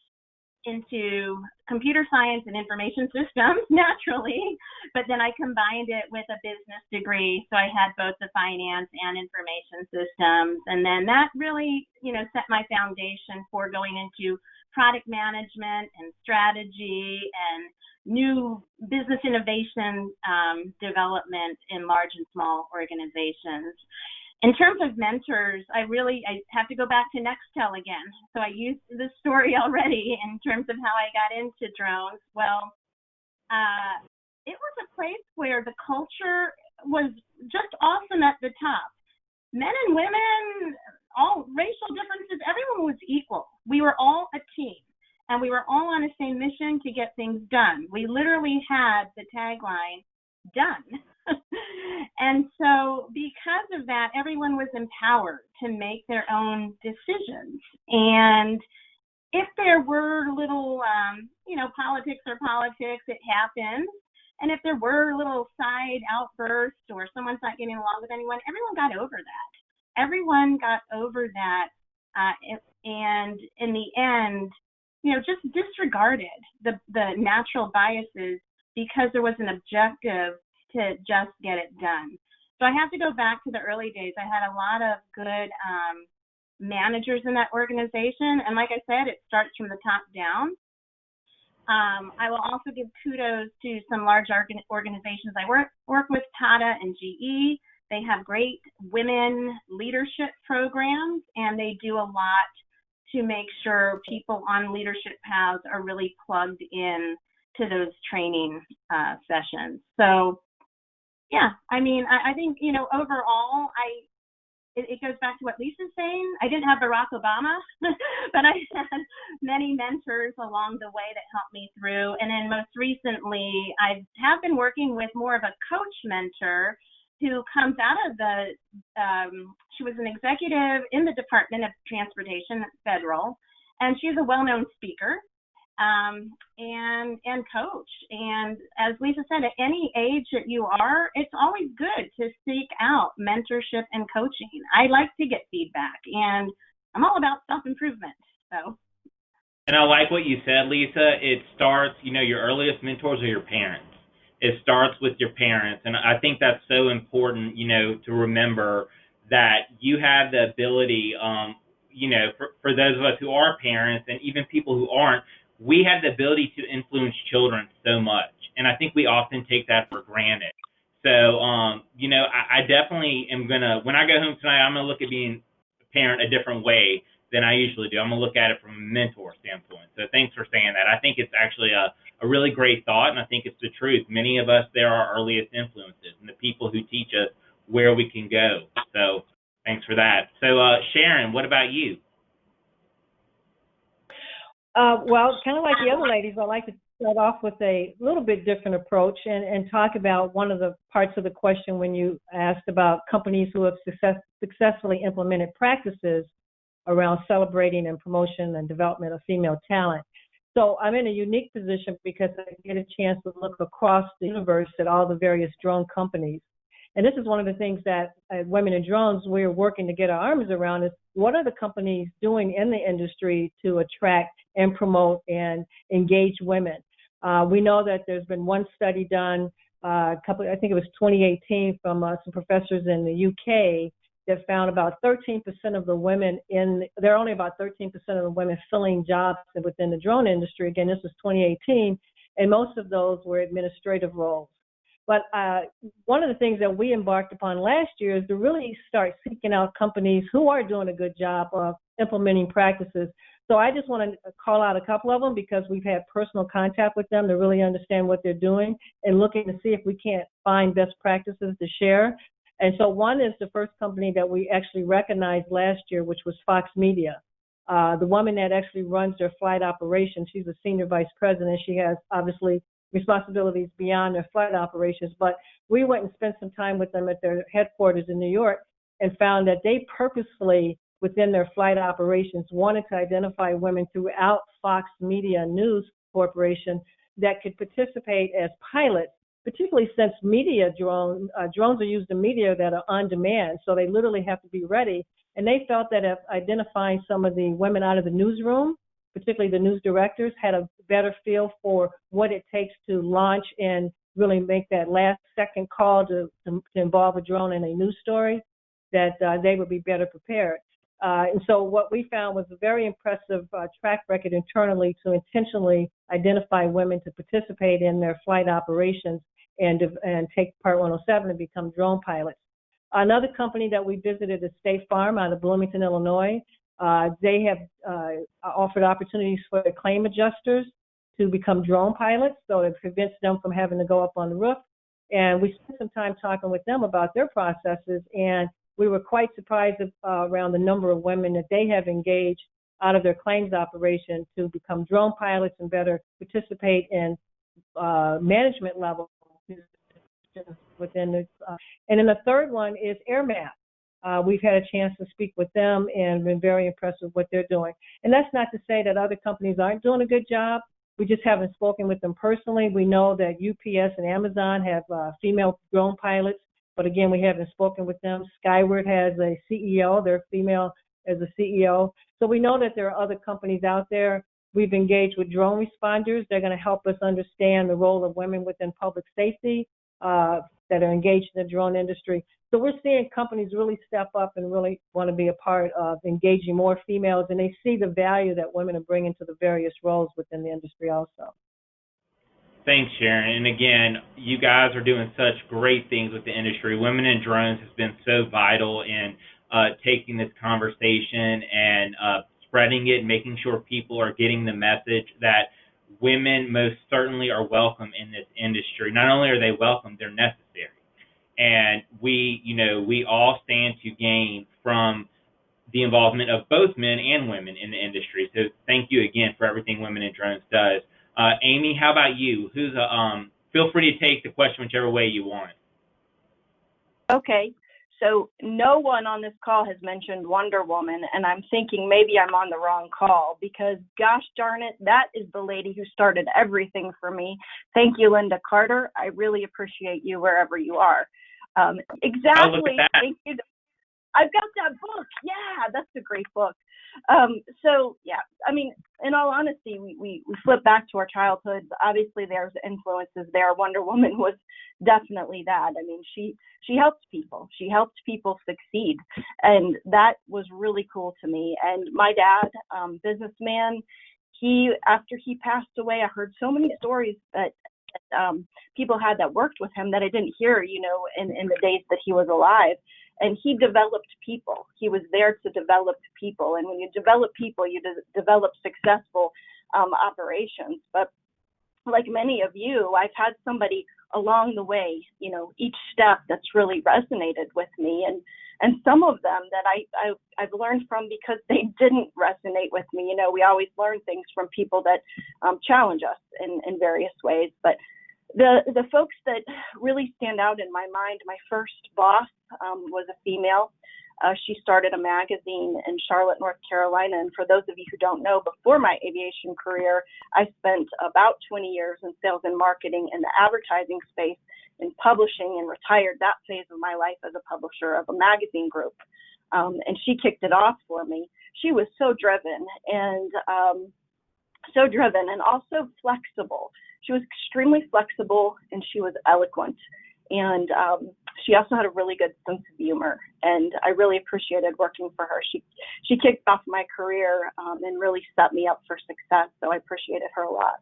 into computer science and information systems, naturally, but then I combined it with a business degree. So I had both the finance and information systems. And then that really, set my foundation for going into product management and strategy and new business innovation development in large and small organizations. In terms of mentors, I have to go back to Nextel again. So I used this story already in terms of how I got into drones. Well, it was a place where the culture was just awesome at the top. Men and women, all racial differences, everyone was equal. We were all a team. and we were all on the same mission to get things done. We literally had the tagline, done. And so because of that, everyone was empowered to make their own decisions. And if there were little, politics, it happens. And if there were little side outbursts or someone's not getting along with anyone, everyone got over that. Everyone got over that. And in the end, just disregarded the natural biases because there was an objective to just get it done. So I have to go back to the early days. I had a lot of good managers in that organization. And like I said, it starts from the top down. I will also give kudos to some large organizations I work with, Tata and GE. They have great women leadership programs, and they do a lot to make sure people on leadership paths are really plugged in to those training sessions. So, yeah, I think, overall, it goes back to what Lisa's saying. I didn't have Barack Obama, but I had many mentors along the way that helped me through. And then most recently, I have been working with more of a coach mentor who comes out of she was an executive in the Department of Transportation, federal, and she's a well-known speaker and coach. And as Lisa said, at any age that you are, it's always good to seek out mentorship and coaching. I like to get feedback, and I'm all about self-improvement. So. And I like what you said, Lisa. It starts, your earliest mentors are your parents. It starts with your parents. And I think that's so important, to remember that you have the ability, for those of us who are parents and even people who aren't, we have the ability to influence children so much. And I think we often take that for granted. So, I definitely am when I go home tonight, I'm going to look at being a parent a different way than I usually do. I'm going to look at it from a mentor standpoint. So thanks for saying that. I think it's actually a really great thought, and I think it's the truth. Many of us, they're our earliest influences and the people who teach us where we can go. So thanks for that. So Sharon, what about you? Well, kind of like the other ladies, I'd like to start off with a little bit different approach and talk about one of the parts of the question when you asked about companies who have successfully implemented practices around celebrating and promotion and development of female talent. So I'm in a unique position because I get a chance to look across the universe at all the various drone companies. And this is one of the things that at Women in Drones we're working to get our arms around is what are the companies doing in the industry to attract and promote and engage women. We know that there's been one study done, I think it was 2018, from some professors in the UK that found about 13% of the women there are only about 13% of the women filling jobs within the drone industry. Again, this was 2018, and most of those were administrative roles. But one of the things that we embarked upon last year is to really start seeking out companies who are doing a good job of implementing practices. So I just want to call out a couple of them because we've had personal contact with them to really understand what they're doing and looking to see if we can't find best practices to share. And so one is the first company that we actually recognized last year, which was Fox Media. The woman that actually runs their flight operation, she's a senior vice president. She has obviously responsibilities beyond their flight operations, but we went and spent some time with them at their headquarters in New York and found that they purposefully, within their flight operations, wanted to identify women throughout Fox Media News Corporation that could participate as pilots, particularly since drones are used in media that are on demand, so they literally have to be ready. And they felt that if identifying some of the women out of the newsroom, particularly the news directors, had a better feel for what it takes to launch and really make that last second call to involve a drone in a news story, that they would be better prepared. And so what we found was a very impressive track record internally to intentionally identify women to participate in their flight operations and take Part 107 and become drone pilots. Another company that we visited is State Farm out of Bloomington, Illinois. They have offered opportunities for the claim adjusters to become drone pilots, so it prevents them from having to go up on the roof. And we spent some time talking with them about their processes, and we were quite surprised around the number of women that they have engaged out of their claims operation to become drone pilots and better participate in management level within the. And then the third one is AirMap. We've had a chance to speak with them and been very impressed with what they're doing. And that's not to say that other companies aren't doing a good job. We just haven't spoken with them personally. We know that UPS and Amazon have female drone pilots, but again, we haven't spoken with them. Skyward has a CEO, they're female as a CEO. So we know that there are other companies out there. We've engaged with drone responders. They're going to help us understand the role of women within public safety that are engaged in the drone industry. So we're seeing companies really step up and really want to be a part of engaging more females, and they see the value that women are bringing to the various roles within the industry also. Thanks, Sharon. And again, you guys are doing such great things with the industry. Women in Drones has been so vital in taking this conversation and spreading it, making sure people are getting the message that women most certainly are welcome in this industry. Not only are they welcome, they're necessary. And we all stand to gain from the involvement of both men and women in the industry. So thank you again for everything Women in Drones does. Amy, how about you? Feel free to take the question whichever way you want. Okay. So no one on this call has mentioned Wonder Woman, and I'm thinking maybe I'm on the wrong call because, gosh darn it, that is the lady who started everything for me. Thank you, Linda Carter. I really appreciate you wherever you are. Exactly. Oh, look at that. Thank you. I've got that book. Yeah, that's a great book. So, yeah, I mean, in all honesty, we flip back to our childhoods. Obviously, there's influences there. Wonder Woman was definitely that. I mean, she helped people. She helped people succeed. And that was really cool to me. And my dad, businessman, after he passed away, I heard so many stories that people had that worked with him that I didn't hear, in the days that he was alive. And he developed people. He was there to develop people. And when you develop people, you develop successful operations. But like many of you, I've had somebody along the way, each step that's really resonated with me. And some of them that I've learned from because they didn't resonate with me. We always learn things from people that challenge us in various ways. But the folks that really stand out in my mind, my first boss was a female. She started a magazine in Charlotte, North Carolina. And for those of you who don't know, before my aviation career, I spent about 20 years in sales and marketing in the advertising space, in publishing, and retired that phase of my life as a publisher of a magazine group. And she kicked it off for me. She was so driven and also flexible. She was extremely flexible, and she was eloquent. And she also had a really good sense of humor, and I really appreciated working for her. She kicked off my career and really set me up for success, so I appreciated her a lot.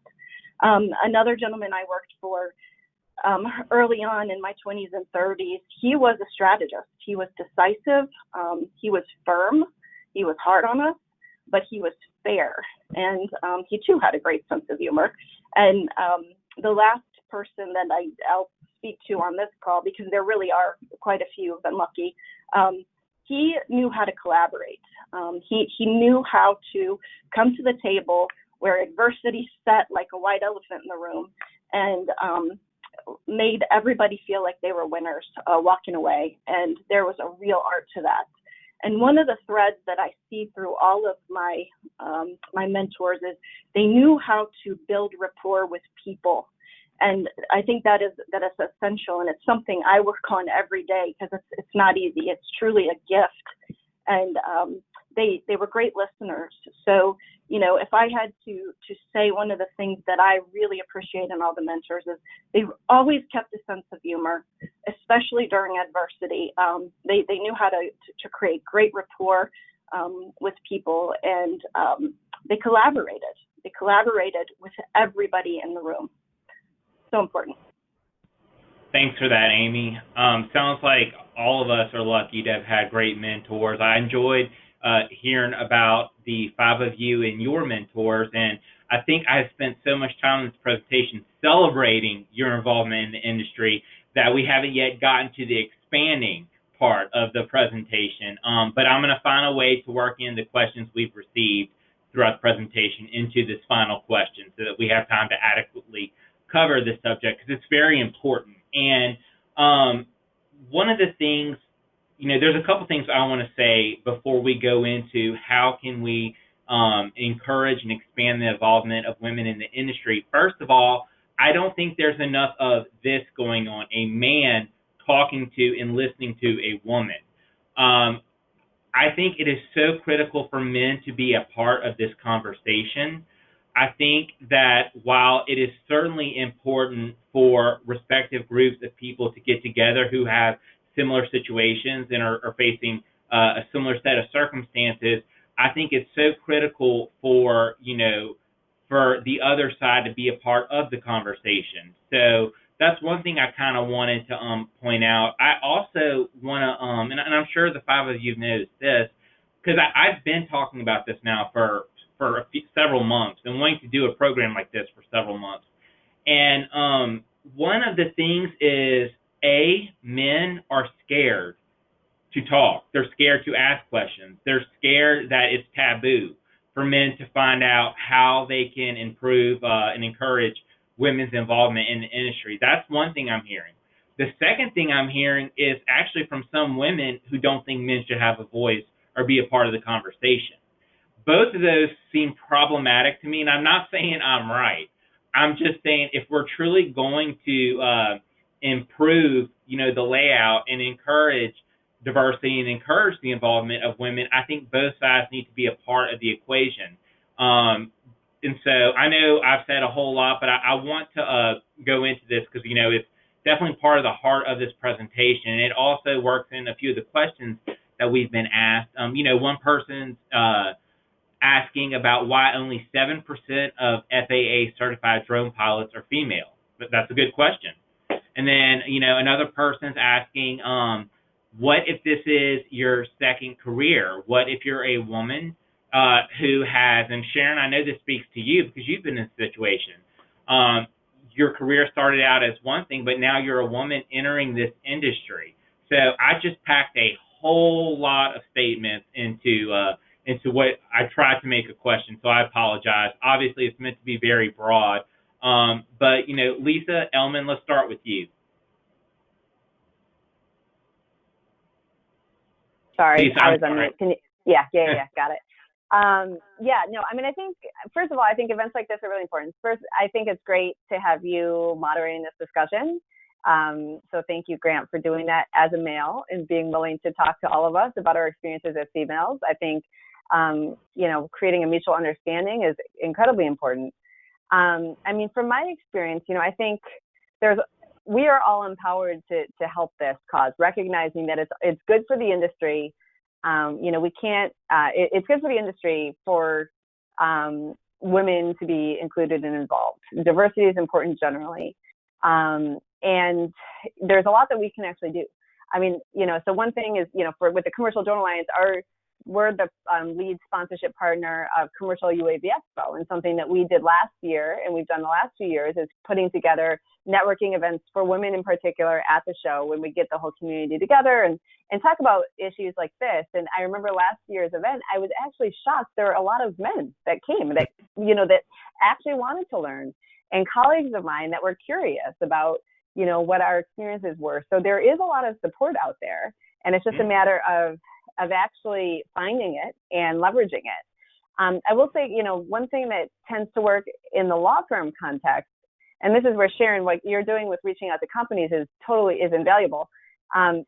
Another gentleman I worked for early on in my 20s and 30s, he was a strategist. He was decisive. He was firm. He was hard on us, but he was fair. And he, too, had a great sense of humor. And the last person that I'll speak to on this call, because there really are quite a few, I've been lucky, he knew how to collaborate. He knew how to come to the table where adversity sat like a white elephant in the room and made everybody feel like they were winners walking away. And there was a real art to that. And one of the threads that I see through all of my my mentors is they knew how to build rapport with people. And I think that is essential, and it's something I work on every day because it's not easy. It's truly a gift. And they were great listeners. So, if I had to say one of the things that I really appreciate in all the mentors is they've always kept a sense of humor, especially during adversity. They knew how to create great rapport with people, and they collaborated. They collaborated with everybody in the room. So important. Thanks for that, Amy. Sounds like all of us are lucky to have had great mentors. I enjoyed hearing about the five of you and your mentors, and I think I've spent so much time in this presentation celebrating your involvement in the industry that we haven't yet gotten to the expanding part of the presentation. But I'm going to find a way to work in the questions we've received throughout the presentation into this final question so that we have time to adequately cover this subject because it's very important. And one of the things, there's a couple things I want to say before we go into how can we encourage and expand the involvement of women in the industry. First of all, I don't think there's enough of this going on, a man talking to and listening to a woman. I think it is so critical for men to be a part of this conversation. I think that while it is certainly important for respective groups of people to get together who have similar situations and are facing a similar set of circumstances, I think it's so critical for the other side to be a part of the conversation. So that's one thing I kind of wanted to point out. I also want to, and I'm sure the five of you have noticed this, because I've been talking about this now for several months and wanting to do a program like this for several months. And one of the things is, men are scared to talk. They're scared to ask questions. They're scared that it's taboo for men to find out how they can improve and encourage women's involvement in the industry. That's one thing I'm hearing. The second thing I'm hearing is actually from some women who don't think men should have a voice or be a part of the conversation. Both of those seem problematic to me, and I'm not saying I'm right. I'm just saying if we're truly going to improve, the layout and encourage diversity and encourage the involvement of women, I think both sides need to be a part of the equation. And so I know I've said a whole lot, but I want to go into this because, it's definitely part of the heart of this presentation. And it also works in a few of the questions that we've been asked. One person's asking about why only 7% of FAA certified drone pilots are female. But that's a good question. And then, another person's asking, what if this is your second career? What if you're a woman who has, and Sharon, I know this speaks to you because you've been in this situation. Your career started out as one thing, but now you're a woman entering this industry. So I just packed a whole lot of statements into what I tried to make a question, so I apologize. Obviously, it's meant to be very broad. But, Lisa Elman, let's start with you. Sorry, Lisa, I was on mute. Can you? Yeah, got it. I think, first of all, I think events like this are really important. First, I think it's great to have you moderating this discussion. So thank you, Grant, for doing that as a male and being willing to talk to all of us about our experiences as females. I think, creating a mutual understanding is incredibly important. From my experience, I think we are all empowered to help this cause, recognizing that it's good for the industry. It's good for the industry for women to be included and involved. Diversity is important generally. And there's a lot that we can actually do. So one thing is, with the Commercial Drone Alliance, we're the lead sponsorship partner of Commercial UAV Expo, and something that we did last year and we've done the last few years is putting together networking events for women in particular at the show when we get the whole community together and talk about issues like this. And I remember last year's event, I was actually shocked. There were a lot of men that came that actually wanted to learn, and colleagues of mine that were curious about, what our experiences were. So there is a lot of support out there, and it's just a matter of actually finding it and leveraging it. I will say, one thing that tends to work in the law firm context, and this is where Sharon, what you're doing with reaching out to companies is invaluable. And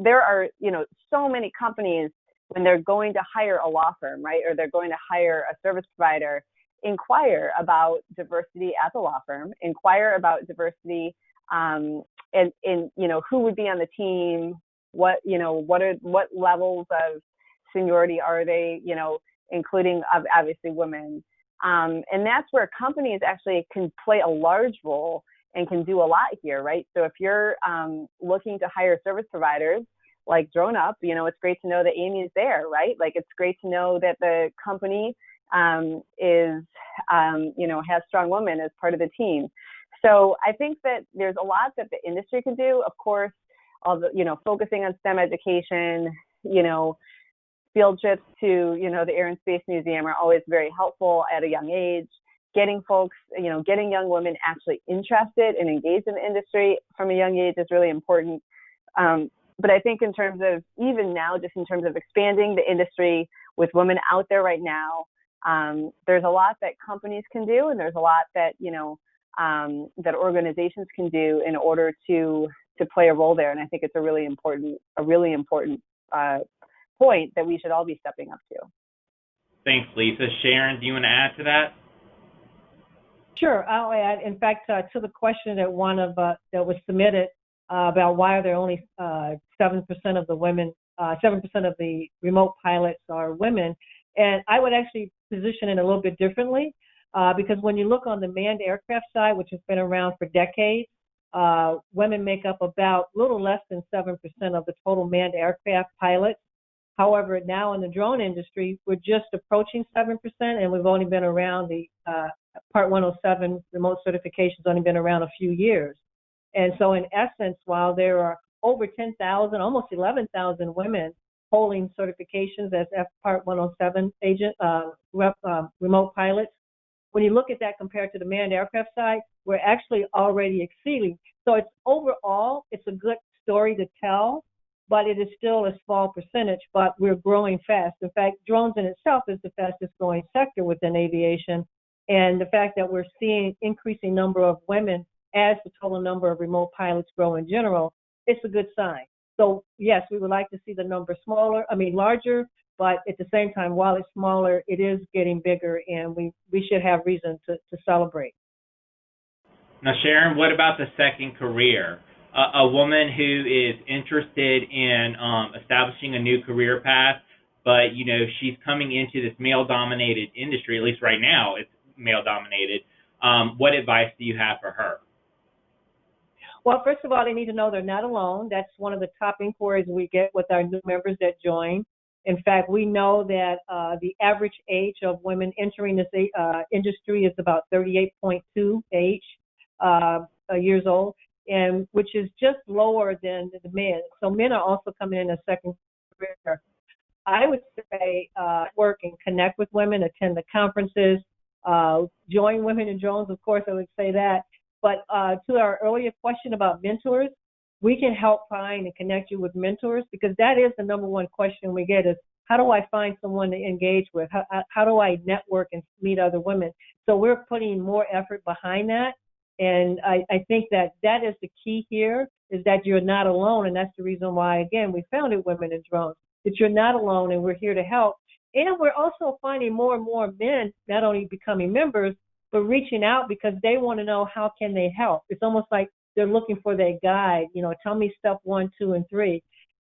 there are, so many companies when they're going to hire a law firm, right, or they're going to hire a service provider, inquire about diversity at the law firm, inquire about diversity, and who would be on the team, what levels of seniority are they, including obviously women. And that's where companies actually can play a large role and can do a lot here, right? So if you're looking to hire service providers like Drone Up, it's great to know that Amy is there, right? Like, it's great to know that the company has strong women as part of the team. So I think that there's a lot that the industry can do. Of course, all the, focusing on STEM education, field trips to, the Air and Space Museum are always very helpful at a young age. Getting folks, getting young women actually interested and engaged in the industry from a young age is really important. But I think in terms of, even now, just in terms of expanding the industry with women out there right now, there's a lot that companies can do, and there's a lot that, that organizations can do in order to play a role there. And I think it's a really important point that we should all be stepping up to. Thanks, Lisa. Sharon, do you want to add to that? Sure, I'll add. In fact, to the question that that was submitted about why are there only 7% of the women, 7% of the remote pilots are women, and I would actually position it a little bit differently because when you look on the manned aircraft side, which has been around for decades, women make up about a little less than 7% of the total manned aircraft pilots. However, now in the drone industry, we're just approaching 7%, and we've only been around the Part 107 remote certification's only been around a few years. And so in essence, while there are over 10,000, almost 11,000 women holding certifications as Part 107 remote pilots, when you look at that compared to the manned aircraft side, we're actually already exceeding. So it's overall, it's a good story to tell, but it is still a small percentage, but we're growing fast. In fact, drones in itself is the fastest growing sector within aviation. And the fact that we're seeing increasing number of women as the total number of remote pilots grow in general, it's a good sign. So yes, we would like to see the number larger, but at the same time, while it's smaller, it is getting bigger, and we should have reason to celebrate. Now, Sharon, what about the second career? A woman who is interested in establishing a new career path, but, she's coming into this male-dominated industry, at least right now, it's male-dominated. What advice do you have for her? Well, first of all, they need to know they're not alone. That's one of the top inquiries we get with our new members that join. In fact, we know that the average age of women entering this industry is about 38.2 years old, and which is just lower than the men. So men are also coming in a second career. I would say work and connect with women, attend the conferences, join Women in Drones, of course, I would say that. But to our earlier question about mentors, we can help find and connect you with mentors, because that is the number one question we get is, how do I find someone to engage with? How do I network and meet other women? So we're putting more effort behind that. And I think that is the key here, is that you're not alone. And that's the reason why, again, we founded Women in Drones, that you're not alone and we're here to help. And we're also finding more and more men not only becoming members, but reaching out because they want to know how can they help. It's almost like they're looking for their guide, tell me step 1, 2, and 3.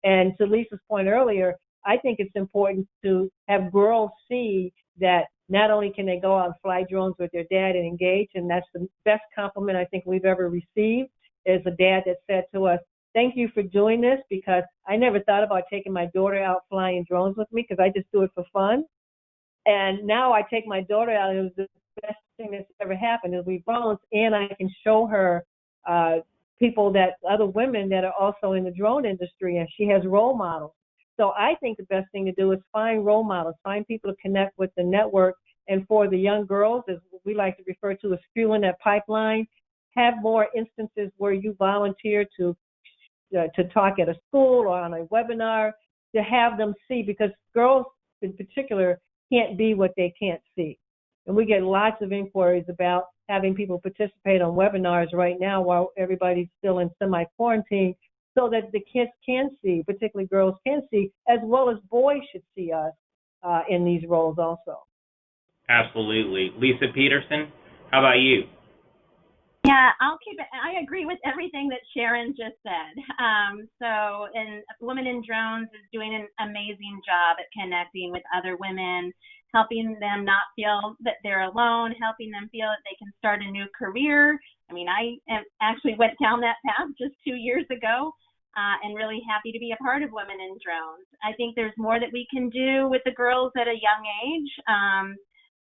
And to Lisa's point earlier, I think it's important to have girls see that not only can they go out and fly drones with their dad and engage, and that's the best compliment I think we've ever received, is a dad that said to us, thank you for doing this, because I never thought about taking my daughter out flying drones with me because I just do it for fun. And now I take my daughter out, and it was the best thing that's ever happened is we drones, and I can show her other women that are also in the drone industry, and she has role models. So I think the best thing to do is find role models, find people to connect with the network. And for the young girls, as we like to refer to as fueling that pipeline, have more instances where you volunteer to talk at a school or on a webinar, to have them see, because girls in particular can't be what they can't see. And we get lots of inquiries about having people participate on webinars right now while everybody's still in semi-quarantine, so that the kids can see, particularly girls can see, as well as boys should see us in these roles also. Absolutely. Lisa Peterson, how about you? Yeah, I'll keep it. I agree with everything that Sharon just said. And Women in Drones is doing an amazing job at connecting with other women, helping them not feel that they're alone, helping them feel that they can start a new career. I mean, I actually went down that path just 2 years ago, and really happy to be a part of Women in Drones. I think there's more that we can do with the girls at a young age.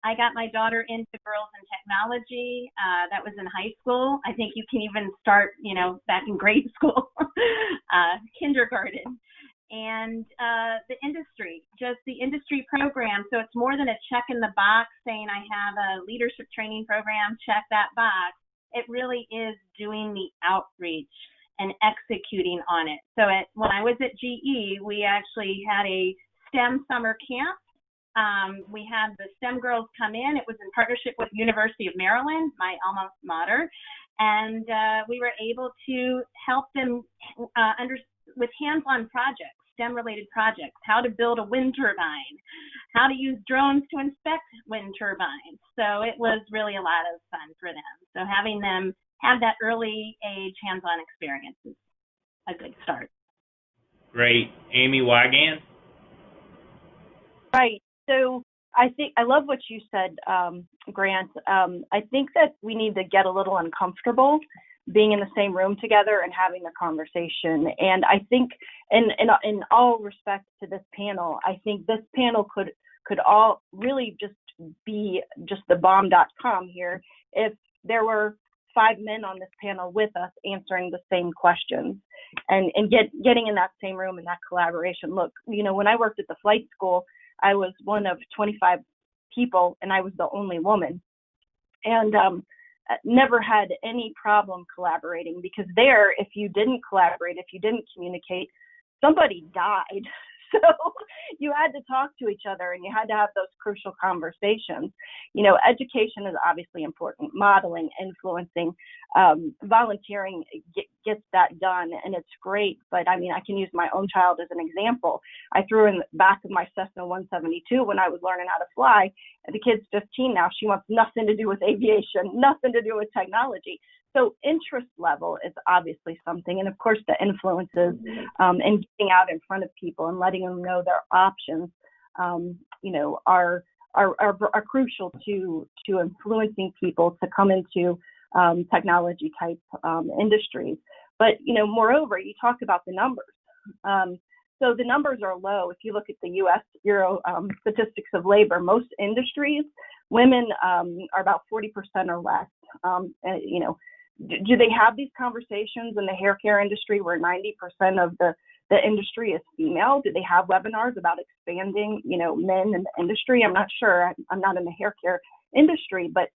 I got my daughter into Girls in Technology. That was in high school. I think you can even start, back in grade school, kindergarten. and the industry, just the industry program. So it's more than a check in the box saying I have a leadership training program, check that box. It really is doing the outreach and executing on it. So when I was at GE, we actually had a STEM summer camp. We had the STEM girls come in. It was in partnership with University of Maryland, my alma mater, and we were able to help them with hands-on projects, STEM-related projects, how to build a wind turbine, how to use drones to inspect wind turbines. So it was really a lot of fun for them. So having them have that early age hands-on experience is a good start. Great. Amy Wygan? Right. So I think I love what you said, Grant. I think that we need to get a little uncomfortable being in the same room together and having a conversation. And I think, in all respect to this panel, I think this panel could all really just be just the bomb.com here if there were 5 men on this panel with us answering the same questions and getting in that same room and that collaboration. Look, when I worked at the flight school, I was one of 25 people and I was the only woman, and never had any problem collaborating, because there, if you didn't collaborate, if you didn't communicate, somebody died. So you had to talk to each other and you had to have those crucial conversations. Education is obviously important, modeling, influencing, volunteering gets that done, and it's great. But I mean, I can use my own child as an example. I threw in the back of my Cessna 172 when I was learning how to fly. The kid's 15 now. She wants nothing to do with aviation, nothing to do with technology. So interest level is obviously something. And of course, the influences and getting out in front of people and letting them know their options, are crucial to influencing people to come into technology type industries. But, moreover, you talked about the numbers. So the numbers are low. If you look at the U.S. Bureau statistics of labor, most industries, women are about 40% or less. Do they have these conversations in the hair care industry where 90% of the industry is female? Do they have webinars about expanding, men in the industry? I'm not sure. I'm not in the hair care industry, but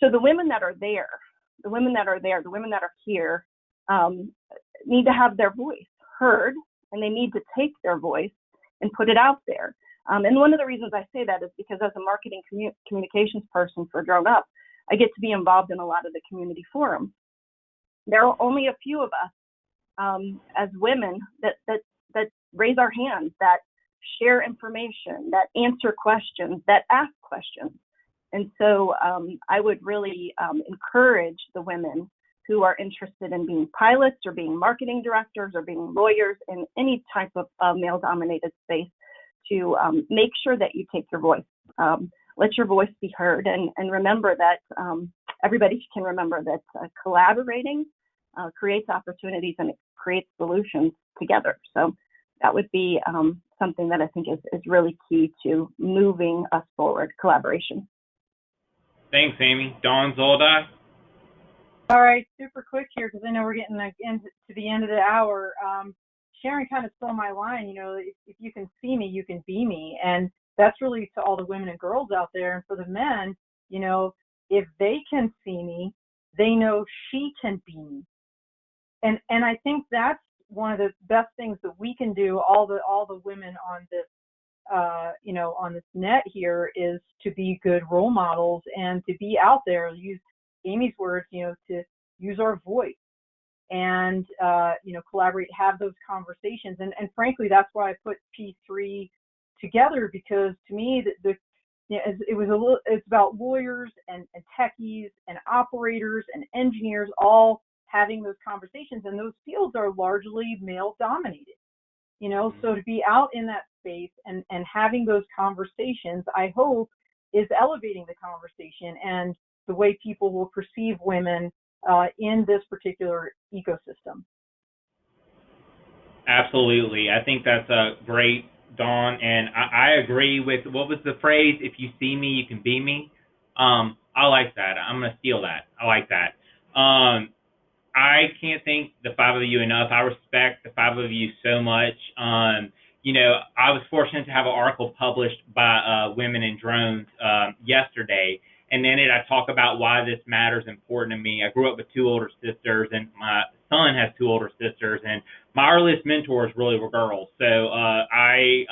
so the women that are there, the women that are here need to have their voice heard, and they need to take their voice and put it out there. And one of the reasons I say that is because as a marketing communications person for Grown Up, I get to be involved in a lot of the community forums. There are only a few of us as women that raise our hands, that share information, that answer questions, that ask questions. And so I would really encourage the women who are interested in being pilots or being marketing directors or being lawyers in any type of male-dominated space to make sure that you take your voice. Let your voice be heard, and remember that everybody can remember that collaborating creates opportunities and it creates solutions together. So that would be something that I think is really key to moving us forward, collaboration. Thanks, Amy. Dawn Zolda? All right, super quick here because I know we're getting to the end of the hour. Sharon kind of stole my line, if you can see me, you can be me. And that's really to all the women and girls out there. And for the men, if they can see me, they know she can be me. And I think that's one of the best things that we can do, all the women on this on this net here, is to be good role models and to be out there, use Amy's words, to use our voice and collaborate, have those conversations. And frankly, that's why I put P3 together, because to me it's about lawyers and techies and operators and engineers all having those conversations, and those fields are largely male dominated, so to be out in that space and having those conversations, I hope, is elevating the conversation and the way people will perceive women in this particular ecosystem. Absolutely. I think that's a great, Dawn, and I agree with, what was the phrase, if you see me, you can be me? I like that. I'm going to steal that. I like that. I can't thank the 5 of you enough. I respect the 5 of you so much. I was fortunate to have an article published by Women in Drones yesterday, and in it I talk about why this matter is important to me. I grew up with two older sisters, and my son has two older sisters, and my earliest mentors really were girls. So I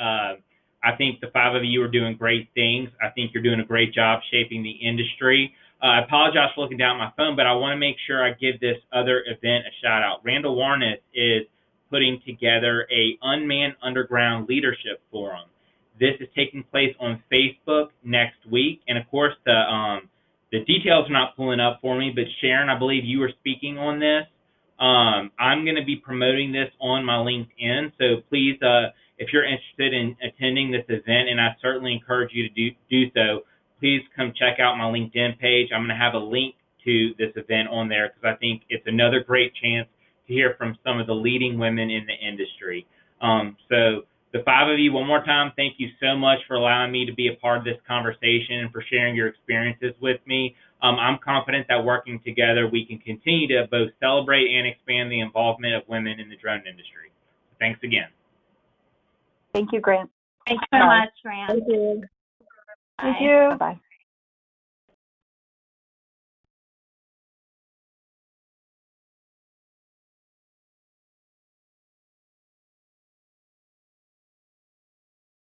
think the five of you are doing great things. I think you're doing a great job shaping the industry. I apologize for looking down at my phone, but I want to make sure I give this other event a shout out. Randall Warness is putting together a Unmanned Underground Leadership Forum. This is taking place on Facebook next week, and of course the details are not pulling up for me, but Sharon, I believe you were speaking on this. I'm going to be promoting this on my LinkedIn, so please, if you're interested in attending this event, and I certainly encourage you to do so, please come check out my LinkedIn page. I'm going to have a link to this event on there because I think it's another great chance to hear from some of the leading women in the industry. So the five of you, one more time, thank you so much for allowing me to be a part of this conversation and for sharing your experiences with me. I'm confident that working together, we can continue to both celebrate and expand the involvement of women in the drone industry. Thanks again. Thank you, Grant. Thanks so much, Grant. Thank you. Thank you. Bye-bye.